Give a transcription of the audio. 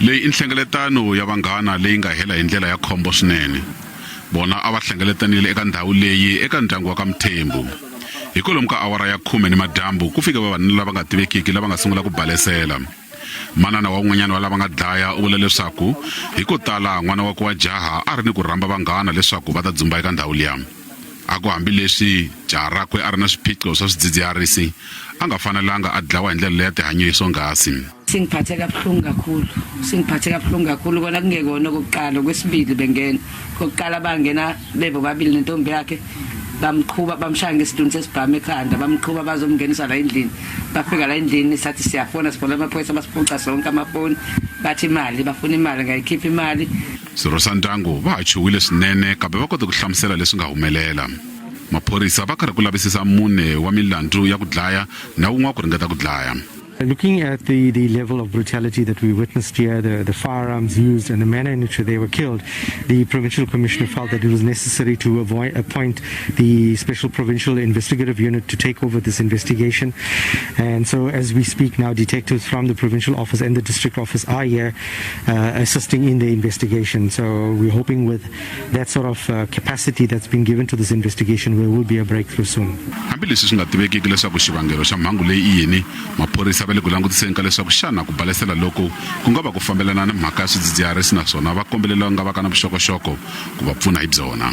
leyi inhlengeletano ya vanghana leyi nga hela hi ndlela ya khombo swinene. Bona a va hlengeletanile eka ndhawu leyi eka ndyangu wa ka Mthembu. Hi kwalomu ka awara ya 10 nimadyambu ku fika vavanuna lava nga tivekiki lava nga sungula ku balesela. Manana wa un'wanyana wa lava nga dlaya u vula leswaku hi ko tala n'wana wa wa jaha a ri ni ku rhamba vanghana leswaku va ta dzumba eka ndhawu liya. A ku hambi leswi jaha rakwe a ri na swiphiqo swa swidzidziharisi a nga fanelanga a dlawa hi ndlela leya tihanyo hi swonghasi. Singiphathe kabuhlungu kakhulu kona kungekona kokuqala kwesibili bengena kokuqala bangena bebo babili nentombi yakhe bamqhuba bamshaya ngesiduni sesibhamu ekhanda bamqhuba bazomngenisa la endlini bafika la endlini sathi siyafona sibona amaphoyisa basiphuca sonke amafoni bathi imali bafuna imali ngayikhipha imali. Swirho swa ndyangu va hachuwile swinene kambe va kota ku hlamusela leswi nga humelela. Maphorisa va karhi ku lavisisa mune wa milandzu ya ku dlaya na wun'we ku ringeta ku dlaya. Looking at the level of brutality that we witnessed here, the firearms used and the manner in which they were killed, the Provincial Commissioner felt that it was necessary to appoint the Special Provincial Investigative Unit to take over this investigation. And so as we speak now, detectives from the Provincial Office and the District Office are here assisting in the investigation. So we're hoping with that sort of capacity that's been given to this investigation, there will be a breakthrough soon. Maphorisa va le ku langutiseni ka leswaku xana ku balesela loko ku nga va ku fambelana na mhaka ya swidzidziharisi naswona va kombeleliwa nga va ka na vuxokoxoko ku va pfuna hi byona.